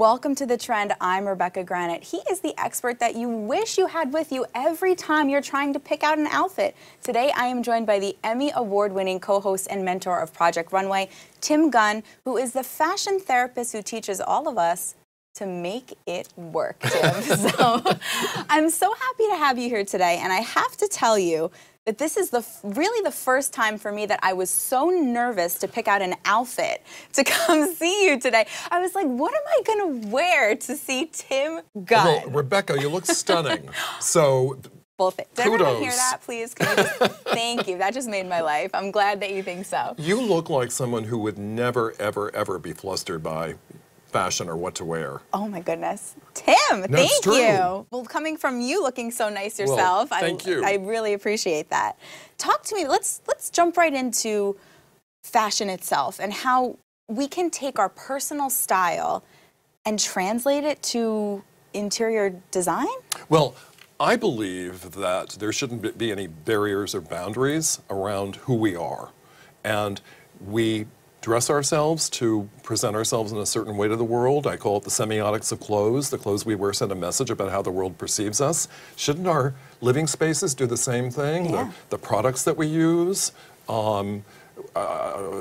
Welcome to The Trend. I'm Rebecca Granet. He is the expert that you wish you had with you every time you're trying to pick out an outfit. Today, I am joined by the Emmy Award-winning co-host and mentor of Project Runway, Tim Gunn, who is the fashion therapist who teaches all of us to make it work, Tim. So I'm so happy to have you here today, and I have to tell you that this is really the first time for me that I was so nervous to pick out an outfit to come see you today. I was like, what am I going to wear to see Tim Gunn? Well, Rebecca, you look stunning. So well, did kudos. Everyone hear that, please? Can you just, thank you. That just made my life. I'm glad that you think so. You look like someone who would never, ever, ever be flustered by fashion or what to wear. Oh my goodness. Tim, thank you. Well, coming from you looking so nice yourself, well, thank you. I really appreciate that. Talk to me, let's jump right into fashion itself and how we can take our personal style and translate it to interior design? Well, I believe that there shouldn't be any barriers or boundaries around who we are. And we dress ourselves to present ourselves in a certain way to the world. I call it the semiotics of clothes. The clothes we wear send a message about how the world perceives us. Shouldn't our living spaces do the same thing? Yeah. The products that we use, a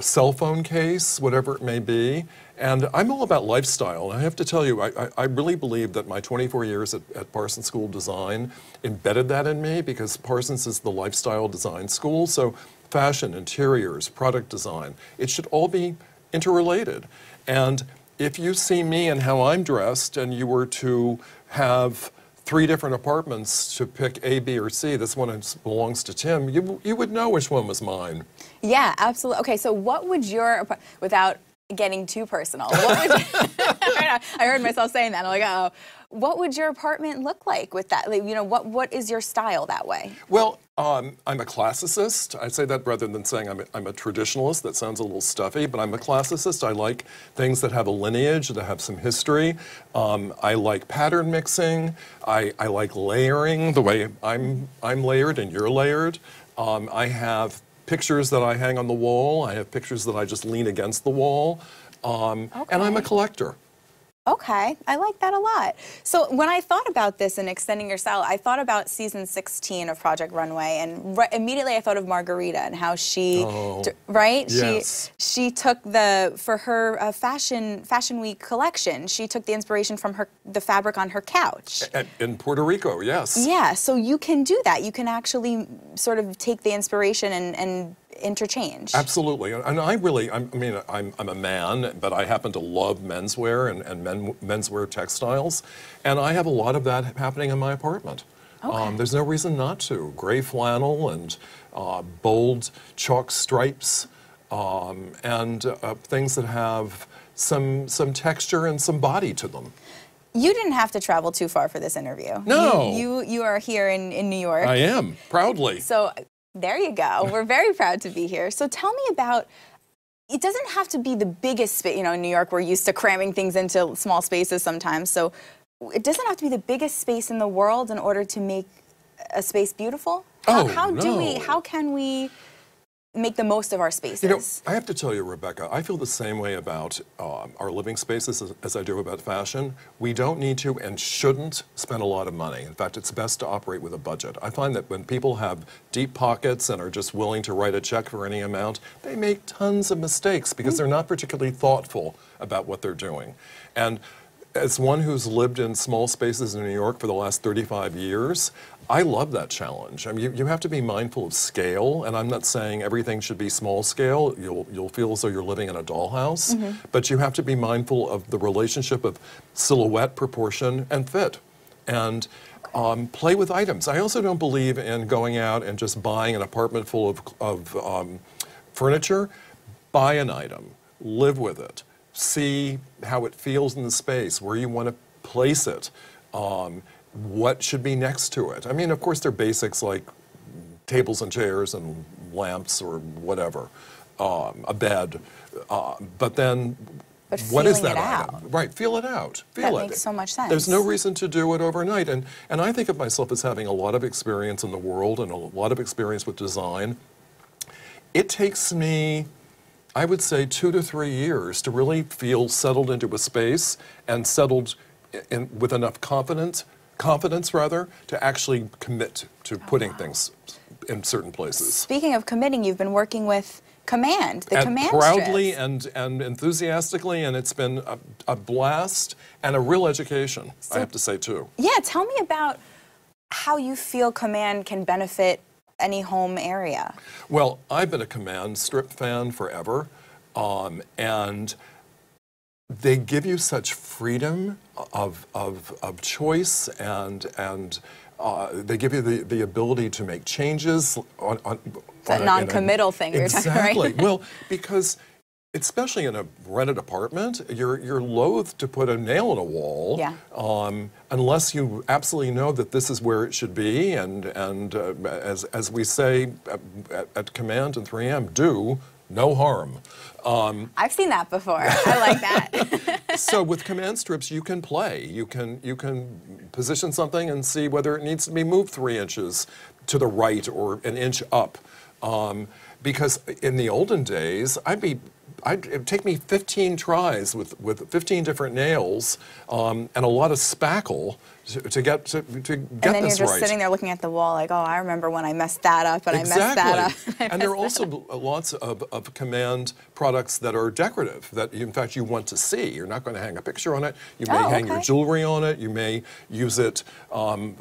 cell phone case, whatever it may be. And I'm all about lifestyle. And I have to tell you, I really believe that my 24 years at Parsons School of Design embedded that in me, because Parsons is the lifestyle design school. So fashion, interiors, product design, it should all be interrelated. And if you see me and how I'm dressed, and you were to have 3 different apartments to pick A, B, or C, this one belongs to Tim, you would know which one was mine. Yeah, absolutely. Okay, so what would your, without getting too personal, what would I heard myself saying that, I'm like, uh-oh. What would your apartment look like with that? Like, you know, what is your style that way? Well, I'm a classicist. I say that rather than saying I'm a traditionalist. That sounds a little stuffy, but I'm a classicist. I like things that have a lineage, that have some history. I like pattern mixing. I like layering, the way I'm layered and you're layered. I have pictures that I hang on the wall. I have pictures that I just lean against the wall. And I'm a collector. Okay, I like that a lot. So when I thought about this and extending your style, I thought about season 16 of Project Runway, and immediately I thought of Margarita and how she, right? Yes. She took for her fashion week collection, she took the inspiration from the fabric on her couch. In Puerto Rico, yes. Yeah, so you can do that. You can actually sort of take the inspiration and interchange. Absolutely, and I mean, I'm a man, but I happen to love menswear and menswear textiles, and I have a lot of that happening in my apartment. Okay. There's no reason not to. Gray flannel and bold chalk stripes, and things that have some texture and some body to them. You didn't have to travel too far for this interview. No. You are here in New York. I am, proudly. So there you go. We're very proud to be here. So tell me about, it doesn't have to be the biggest space. You know, in New York, we're used to cramming things into small spaces sometimes. So it doesn't have to be the biggest space in the world in order to make a space beautiful. How can we make the most of our spaces? You know, I have to tell you, Rebecca, I feel the same way about our living spaces as I do about fashion. We don't need to and shouldn't spend a lot of money. In fact, it's best to operate with a budget. I find that when people have deep pockets and are just willing to write a check for any amount, they make tons of mistakes because they're not particularly thoughtful about what they're doing. And as one who's lived in small spaces in New York for the last 35 years, I love that challenge. I mean, you have to be mindful of scale, and I'm not saying everything should be small scale. You'll feel as though you're living in a dollhouse, but you have to be mindful of the relationship of silhouette, proportion, and fit, and play with items. I also don't believe in going out and just buying an apartment full of furniture. Buy an item, live with it, see how it feels in the space, where you want to place it. What should be next to it? I mean, of course, there are basics like tables and chairs and lamps or whatever, a bed, but then what is that item? Right, feel it out. Feel it. That makes so much sense. There's no reason to do it overnight. And I think of myself as having a lot of experience in the world and a lot of experience with design. It takes me I would say 2 to 3 years to really feel settled into a space and settled with enough confidence rather, to actually commit to putting things in certain places. Speaking of committing, you've been working with Command, the Command proudly strips. and enthusiastically, and it's been a blast and a real education, I have to say, too. Yeah, tell me about how you feel Command can benefit any home area. Well, I've been a Command strip fan forever, and they give you such freedom of choice, and they give you the ability to make changes on It's a non-committal thing you're talking about, right? Exactly. Well, because especially in a rented apartment, you're loath to put a nail in a wall, unless you absolutely know that this is where it should be. And as we say at Command and 3M, do no harm. I've seen that before. I like that. So with Command strips, you can play. You can position something and see whether it needs to be moved 3 inches to the right or an inch up. Because in the olden days, it'd take me 15 tries with 15 different nails and a lot of spackle to get this right. And then you're just sitting there looking at the wall like, oh, I remember when I messed that up and I messed that up. And there are also lots of Command products that are decorative, that in fact you want to see. You're not going to hang a picture on it. You may hang your jewelry on it. You may use it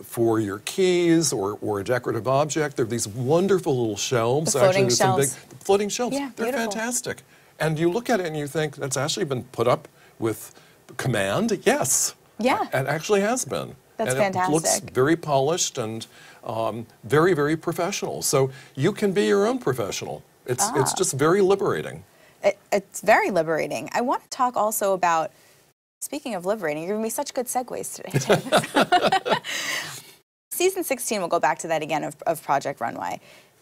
for your keys or a decorative object. There are these wonderful little shelves. The floating shelves. Floating shelves. Yeah, they're beautiful. Fantastic. And you look at it and you think, that's actually been put up with Command? Yes. Yeah. It actually has been. That's and fantastic. It looks very polished and very, very professional. So you can be your own professional. It's just very liberating. It's very liberating. I want to talk also about, speaking of liberating, you're giving me such good segues today, Tim. Season 16, we'll go back to that again, of Project Runway,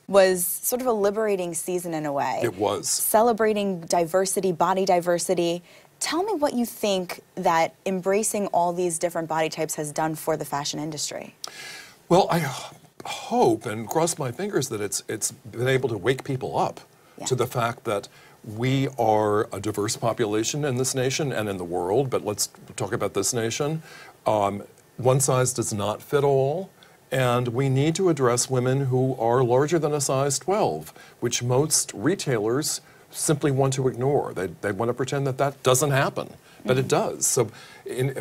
was sort of a liberating season in a way. It was. Celebrating diversity, body diversity. Tell me what you think that embracing all these different body types has done for the fashion industry. Well, I hope and cross my fingers that it's been able to wake people up to the fact that we are a diverse population in this nation and in the world, but let's talk about this nation. One size does not fit all. And we need to address women who are larger than a size 12, which most retailers simply want to ignore. They want to pretend that that doesn't happen, but it does. So in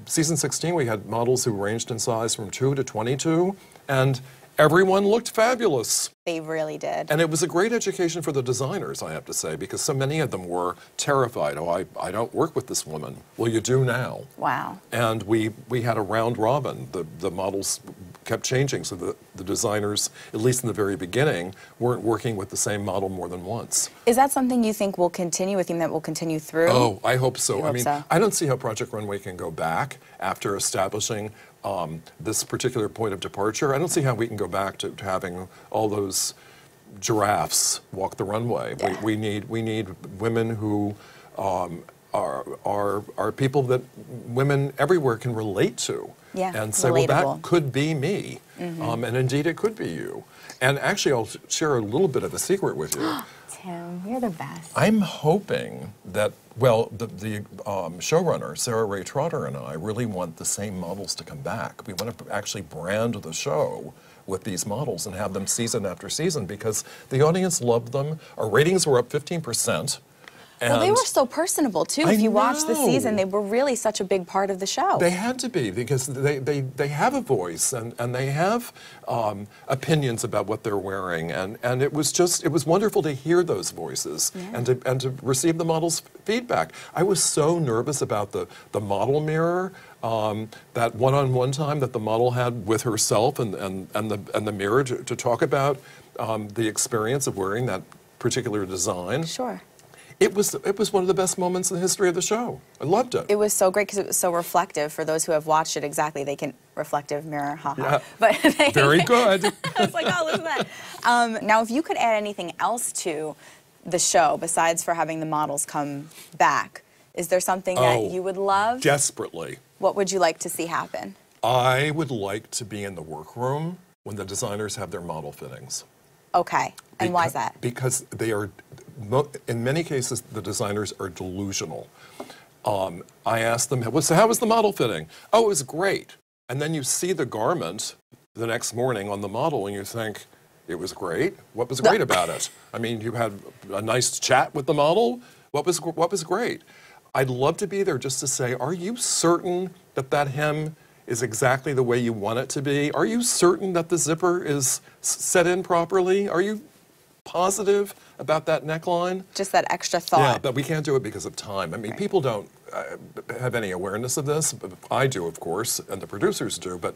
season 16, we had models who ranged in size from 2 to 22, and everyone looked fabulous. They really did. And it was a great education for the designers, I have to say, because so many of them were terrified. Oh, I don't work with this woman. Well, you do now. Wow. And we had a round robin. The models kept changing, so the designers, at least in the very beginning, weren't working with the same model more than once. Is that something you think will continue, a theme that will continue through? Oh, I hope so. I mean, I don't see how Project Runway can go back after establishing this particular point of departure. I don't see how we can go back to having all those giraffes walk the runway. Yeah. We need women who are people that women everywhere can relate to. Yeah, and say, relatable. Well, that could be me. And indeed it could be you. And actually, I'll share a little bit of a secret with you. Tim, you're the best. I'm hoping that, well, the showrunner, Sarah Ray Trotter, and I really want the same models to come back. We want to actually brand the show with these models and have them season after season because the audience loved them. Our ratings were up 15%. Well, they were so personable, too. If you watched the season, they were really such a big part of the show. They had to be, because they have a voice, and they have opinions about what they're wearing, and it was wonderful to hear those voices and to receive the models' feedback. I was so nervous about the model mirror, that one-on-one time that the model had with herself and the mirror to talk about the experience of wearing that particular design. Sure. It was one of the best moments in the history of the show. I loved it. It was so great because it was so reflective. For those who have watched it, exactly, they can reflective mirror, haha. Yeah. But very good. I was like, oh, listen to that. Now, if you could add anything else to the show besides for having the models come back, is there something that you would love? Desperately. What would you like to see happen? I would like to be in the workroom when the designers have their model fittings. Okay, and why is that? Because in many cases, the designers are delusional. I asked them, so how was the model fitting? Oh, it was great. And then you see the garment the next morning on the model and you think, it was great? What was great about it? I mean, you had a nice chat with the model. What was great? I'd love to be there just to say, are you certain that that hem is exactly the way you want it to be? Are you certain that the zipper is set in properly? Are you positive about that neckline? Just that extra thought. Yeah, but we can't do it because of time. I mean, people don't have any awareness of this. I do, of course, and the producers do, but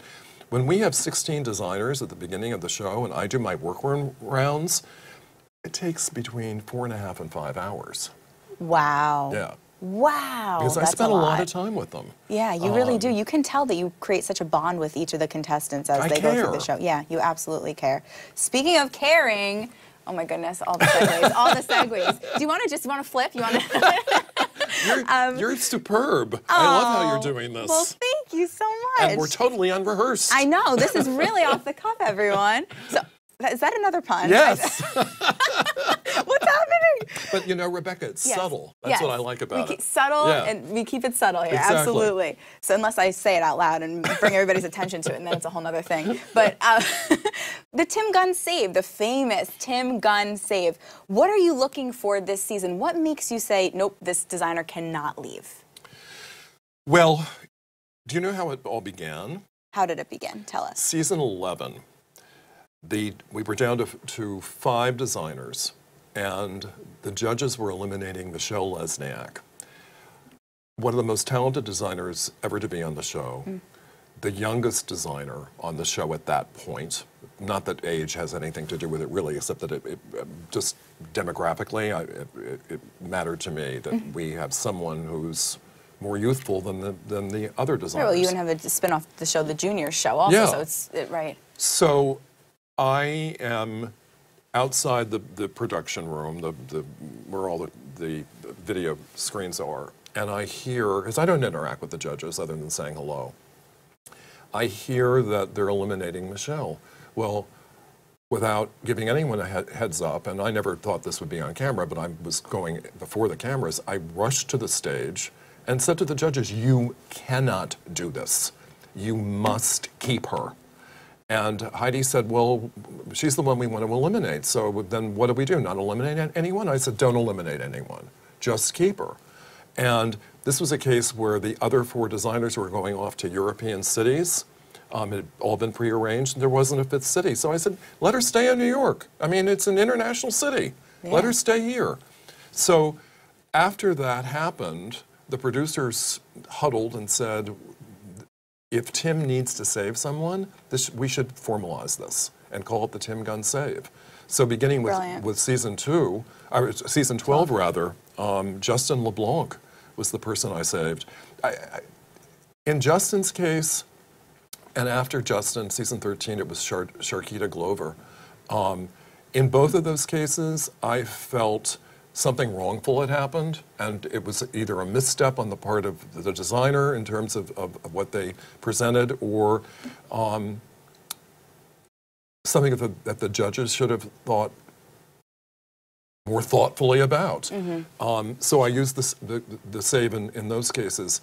when we have 16 designers at the beginning of the show and I do my workroom rounds, it takes between 4.5 and 5 hours. Wow. Yeah. Wow. Because I spent a lot of time with them. Yeah, you really do. You can tell that you create such a bond with each of the contestants as they go through the show. Yeah, you absolutely care. Speaking of caring, oh my goodness, all the segues, all the segues. Do you want to flip? You want to? You're superb. I love how you're doing this. Well, thank you so much. And we're totally unrehearsed. I know. This is really off the cuff, everyone. So, is that another pun? Yes. What's happening? But you know, Rebecca, it's subtle. That's what I like about it. Subtle, and we keep it subtle here. Exactly. Absolutely. So unless I say it out loud and bring everybody's attention to it, and then it's a whole other thing. But the Tim Gunn save, the famous Tim Gunn save. What are you looking for this season? What makes you say, nope, this designer cannot leave? Well, do you know how it all began? How did it begin? Tell us. Season 11. We were down to 5 designers, and the judges were eliminating Michelle Lesniak, one of the most talented designers ever to be on the show, the youngest designer on the show at that point. Not that age has anything to do with it really, except that it just demographically, it mattered to me that we have someone who's more youthful than the other designers. Well, you even have a spin-off the show, the Juniors show also, so it's right. So I am outside the production room, where all the video screens are, and I hear, because I don't interact with the judges other than saying hello, I hear that they're eliminating Michelle. Well, without giving anyone a heads up, and I never thought this would be on camera, but I was going before the cameras, I rushed to the stage and said to the judges, you cannot do this. You must keep her. And Heidi said, well, she's the one we want to eliminate, so then what do we do, not eliminate anyone? I said, don't eliminate anyone, just keep her. And this was a case where the other 4 designers were going off to European cities. It had all been prearranged, and there wasn't a 5th city. So I said, let her stay in New York. I mean, it's an international city. Yeah. Let her stay here. So after that happened, the producers huddled and said, if Tim needs to save someone, we should formalize this and call it the Tim Gunn save. So beginning with season 12 rather, Justin LeBlanc was the person I saved. In Justin's case, and after Justin, season 13, it was Sharkita Glover. In both of those cases, I felt something wrongful had happened, and it was either a misstep on the part of the designer in terms of what they presented, or something that the judges should have thought more thoughtfully about. So I used the save in those cases.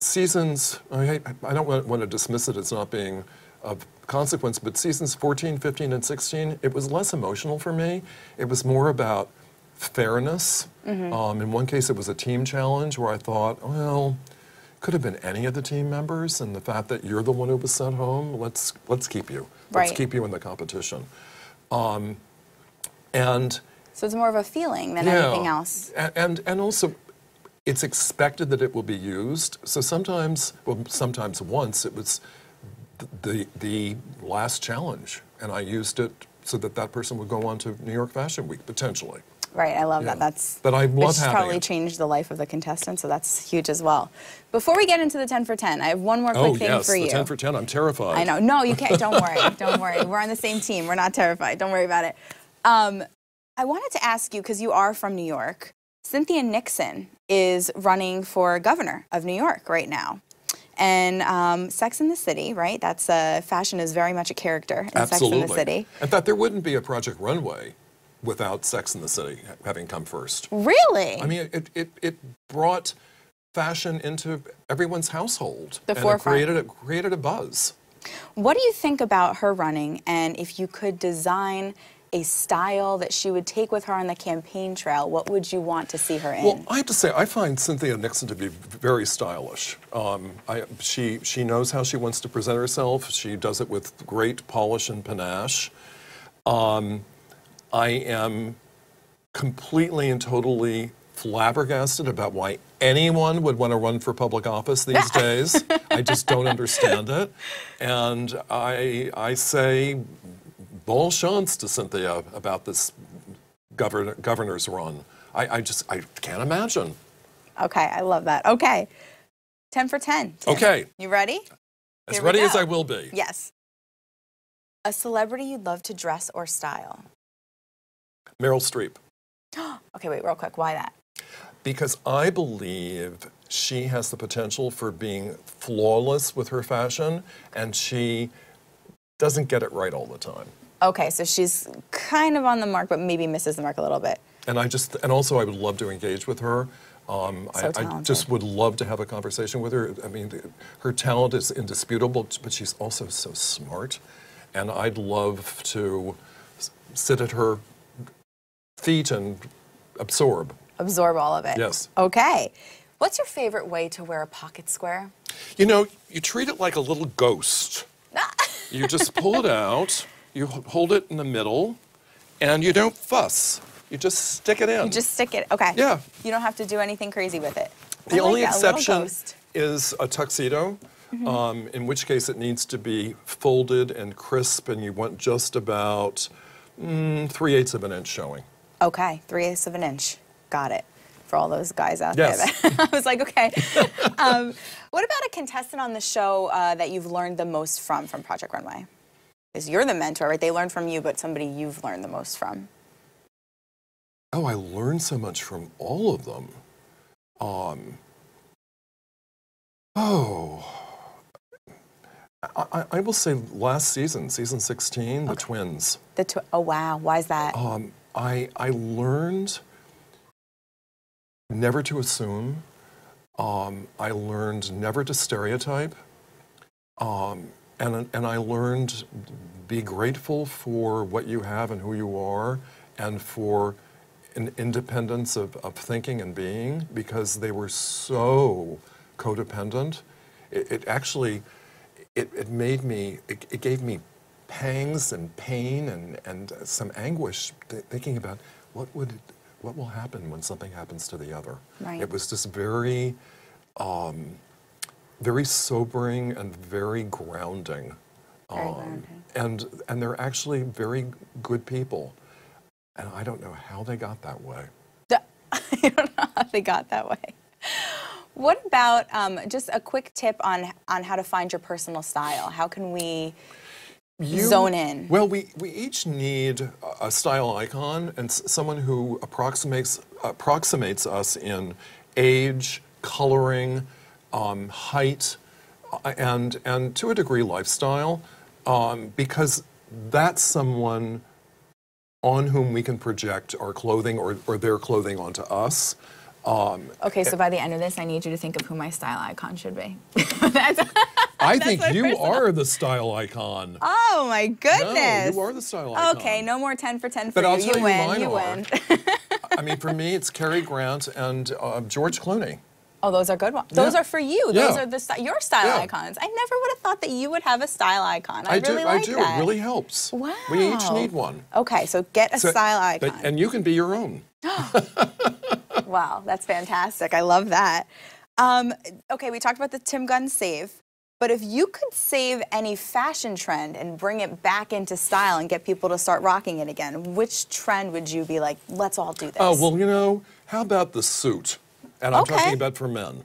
Seasons, I don't want to dismiss it as not being of consequence, but seasons 14, 15, and 16, it was less emotional for me. It was more about fairness. In one case, it was a team challenge where I thought, well, could have been any of the team members, and the fact that you're the one who was sent home, let's keep you. Let's keep you in the competition. And so it's more of a feeling than anything else. And also, it's expected that it will be used. So sometimes once, it was the last challenge, and I used it so that person would go on to New York Fashion Week, potentially. Right, I love that. But I love having probably changed the life of the contestant, so that's huge as well. Before we get into the 10 for 10, I have one more quick thing for you. Oh, yes, the 10 for 10. I'm terrified. I know. No, you can't. Don't worry. Don't worry. We're on the same team. We're not terrified. Don't worry about it. I wanted to ask you, because you are from New York, Cynthia Nixon is running for governor of New York right now. And Sex and the City, right? That's fashion is very much a character in Sex and the City. In fact, there wouldn't be a Project Runway without Sex and the City having come first. Really? I mean, it brought fashion into everyone's household. The and forefront. It created a buzz. What do you think about her running, and if you could design a style that she would take with her on the campaign trail, what would you want to see her in? Well, I have to say, I find Cynthia Nixon to be very stylish. She knows how she wants to present herself. She does it with great polish and panache. I am completely and totally flabbergasted about why anyone would want to run for public office these days. I just don't understand it. And I say bon chance to Cynthia about this governor's run. I can't imagine. Okay, I love that. Okay, 10 for 10. Tim. Okay. You ready? As Here we ready go. as I will be. Yes. A celebrity you'd love to dress or style? Meryl Streep. Okay, wait, real quick. Why that? Because I believe she has the potential for being flawless with her fashion, and she doesn't get it right all the time. Okay, so she's kind of on the mark, but maybe misses the mark a little bit. And also I would love to engage with her. I just would love to have a conversation with her. I mean, her talent is indisputable, but she's also so smart. And I'd love to sit at her feet and absorb. Absorb all of it. Yes. Okay. What's your favorite way to wear a pocket square? You know, you treat it like a little ghost. You just pull it out, you hold it in the middle, and you don't fuss. You just stick it in. You just stick it. Okay. Yeah. You don't have to do anything crazy with it. The only that, a little exception ghost. is a tuxedo, in which case it needs to be folded and crisp, and you want just about 3/8 of an inch showing. Okay, 3/8 of an inch. Got it. For all those guys out Yes. there. I was like, okay. What about a contestant on the show that you've learned the most from Project Runway? Because you're the mentor, right? They learned from you, but somebody you've learned the most from. Oh, I learned so much from all of them. I will say last season, season 16, the twins. Oh, wow. Why is that? I learned never to assume. I learned never to stereotype. And I learned be grateful for what you have and who you are, and for an independence of thinking and being, because they were so codependent. It actually, it made me, it gave me pangs and pain and some anguish thinking about what will happen when something happens to the other. Right. It was just very, very sobering and very grounding. Very grounding. And they're actually very good people. And I don't know how they got that way. I don't know how they got that way. What about just a quick tip on how to find your personal style? How can we zone in? Well, we each need a style icon and someone who approximates us in age, coloring, height, and to a degree lifestyle, because that's someone on whom we can project our clothing or their clothing onto us. Okay, so by the end of this, I need you to think of who my style icon should be. I think you are the style icon. Oh my goodness! No, you are the style icon. Okay, no more 10 for 10 for But you. I'll tell You you win. mine You are. win. I mean, for me, it's Cary Grant and George Clooney. Oh, those are good ones. Those are for you. Yeah. Those are your style Yeah. icons. I never would have thought that you would have a style icon. I really do. like I do. that. It really helps. Wow. We each need one. Okay, so get a style icon. And you can be your own. Wow, that's fantastic. I love that. Okay, we talked about the Tim Gunn save, but if you could save any fashion trend and bring it back into style and get people to start rocking it again, which trend would you be like, let's all do this? Oh, well, you know, how about the suit? And I'm Okay. talking about for men.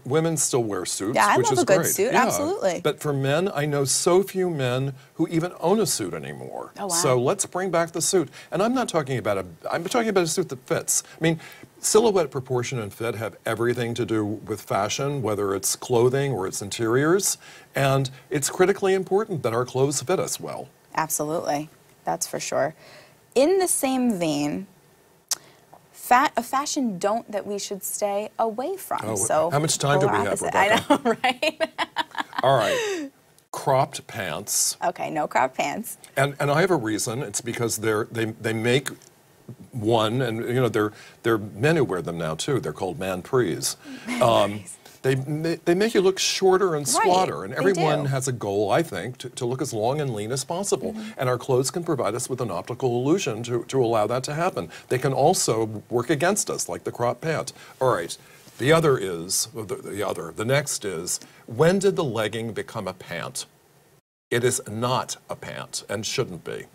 Women still wear suits, Yeah, I which love is a good great. suit, absolutely. But for men, I know so few men who even own a suit anymore. Oh, wow. So let's bring back the suit. And I'm not talking about I'm talking about a suit that fits. I mean, silhouette, proportion, and fit have everything to do with fashion, whether it's clothing or it's interiors. And it's critically important that our clothes fit us well. Absolutely. That's for sure. In the same vein, a fashion don't that we should stay away from. Oh, so how much time do we have, opposite. Rebecca? I know, right? All right. Cropped pants. Okay, no cropped pants. And I have a reason. It's because they make one, and you know there are men who wear them now too. They're called man-prees. They make you look shorter and squatter, right, and everyone do. has a goal, I think, to look as long and lean as possible. And our clothes can provide us with an optical illusion to allow that to happen. They can also work against us, like the crop pant. All right. The next is, when did the legging become a pant? It is not a pant and shouldn't be.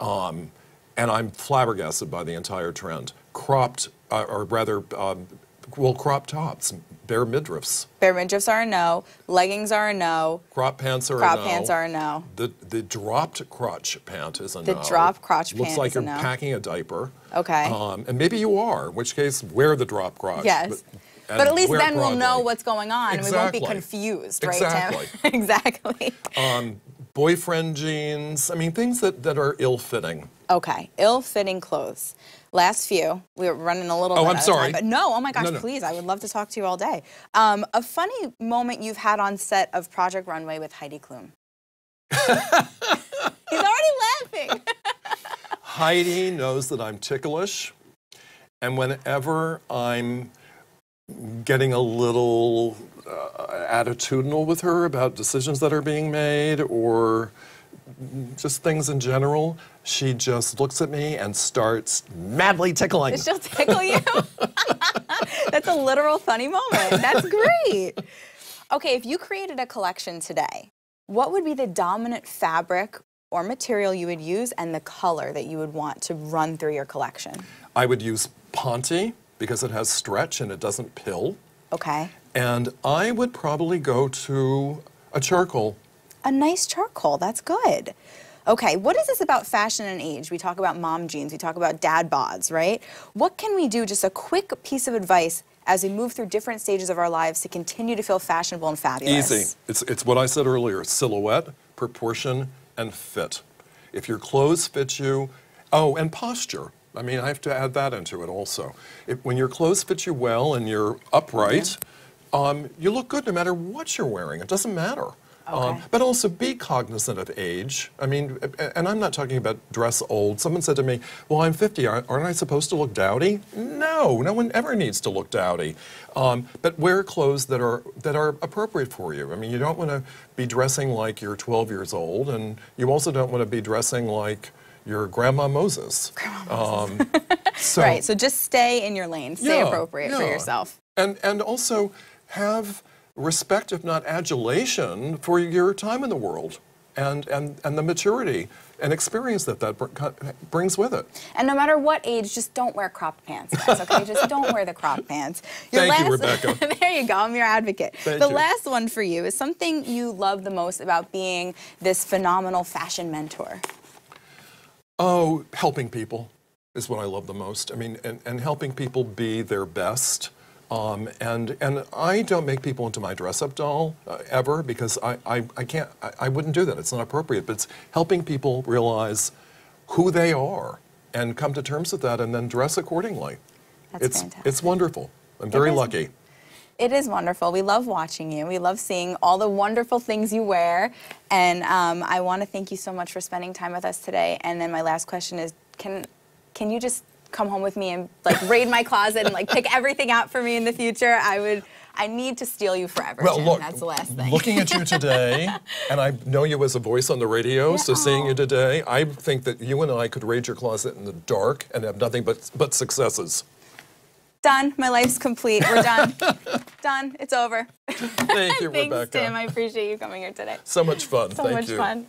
And I'm flabbergasted by the entire trend. Cropped, or rather, crop tops, bare midriffs. Bare midriffs are a no. Leggings are a no. Crop pants are a no. Crop pants are a no. The dropped crotch pant is a no. The dropped crotch pant looks like is a you're no. packing a diaper. Okay. And maybe you are, in which case, wear the drop crotch. Yes. But at least then we'll know what's going on and we won't be confused, right, exactly. Tim? Exactly. Boyfriend jeans, I mean, things that are ill-fitting. Okay, ill-fitting clothes. Last few. We were running a little bit I'm out of sorry. time, but no, oh my gosh, No. please, I would love to talk to you all day. A funny moment you've had on set of Project Runway with Heidi Klum. He's already laughing. Heidi knows that I'm ticklish, and whenever I'm getting a little attitudinal with her about decisions that are being made or just things in general, she just looks at me and starts madly tickling. She'll tickle you? That's a literal funny moment. That's great. Okay, if you created a collection today, what would be the dominant fabric or material you would use and the color that you would want to run through your collection? I would use Ponte because it has stretch and it doesn't pill. Okay. And I would probably go to a charcoal. A nice charcoal, that's good. Okay, what is this about fashion and age? We talk about mom jeans, we talk about dad bods, right? What can we do, just a quick piece of advice as we move through different stages of our lives to continue to feel fashionable and fabulous? Easy. It's what I said earlier, silhouette, proportion, and fit. If your clothes fit you, oh, and posture. I mean, I have to add that into it also. When your clothes fit you well and you're upright, you look good no matter what you're wearing. It doesn't matter. Okay. But also be cognizant of age. I mean, and I'm not talking about dress old. Someone said to me, well, I'm 50. Aren't I supposed to look dowdy? No, no one ever needs to look dowdy. But wear clothes that are appropriate for you. I mean, you don't want to be dressing like you're 12 years old, and you also don't want to be dressing like your Grandma Moses. Grandma Moses. So, right, so just stay in your lane. Stay appropriate for yourself. And also have respect, if not adulation, for your time in the world and the maturity and experience that brings with it. And no matter what age, just don't wear cropped pants, guys, okay? Just don't wear the cropped pants. Thank you, Rebecca. There you go, I'm your advocate. Thank the you. last one for you is something you love the most about being this phenomenal fashion mentor. Oh, helping people is what I love the most. I mean, and helping people be their best. And I don't make people into my dress-up doll ever, because I wouldn't do that. It's not appropriate. But it's helping people realize who they are and come to terms with that and then dress accordingly. That's fantastic. It's wonderful. I'm very lucky. It is wonderful. We love watching you. We love seeing all the wonderful things you wear. And I want to thank you so much for spending time with us today. And then my last question is, can you just come home with me and like raid my closet and like pick everything out for me in the future? I need to steal you forever, Well, Tim. look, that's the last thing. Looking at you today, and I know you as a voice on the radio, so seeing you today, I think that you and I could raid your closet in the dark and have nothing but successes. Done. My life's complete. We're done. Done. It's over. Thank you, Thanks, Rebecca. Tim. I appreciate you coming here today. So much fun. So Thank much you. fun.